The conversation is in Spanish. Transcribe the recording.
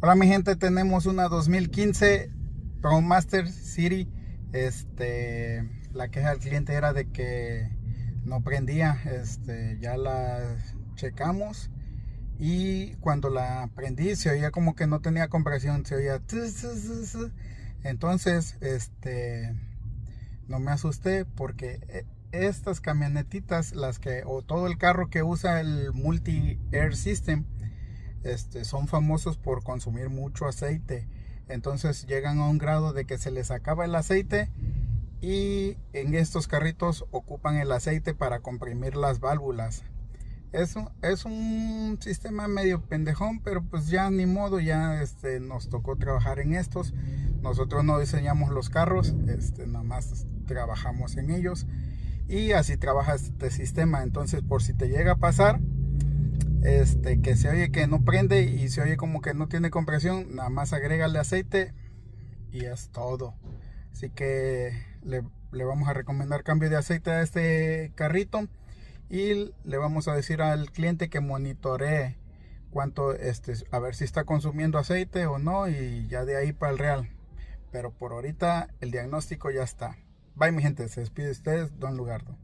Hola mi gente, tenemos una 2015 ProMaster City. La queja del cliente era de que no prendía. Ya la checamos y cuando la prendí se oía como que no tenía compresión, se oía tss, tss, tss, tss. Entonces, no me asusté porque estas camionetitas, o todo el carro que usa el Multi Air System, son famosos por consumir mucho aceite. Entonces llegan a un grado de que se les acaba el aceite y en estos carritos ocupan el aceite para comprimir las válvulas. Eso es un sistema medio pendejón, pero pues ya ni modo, ya nos tocó trabajar en estos. Nosotros no diseñamos los carros, nada más trabajamos en ellos y así trabaja este sistema. Entonces, por si te llega a pasar, que se oye que no prende y se oye como que no tiene compresión, nada más agrégale aceite y es todo. Así que le vamos a recomendar cambio de aceite a este carrito y le vamos a decir al cliente que monitoree cuánto, a ver si está consumiendo aceite o no, y ya de ahí para el real. Pero por ahorita el diagnóstico ya está. Bye mi gente, se despide de ustedes, Don Lugardo.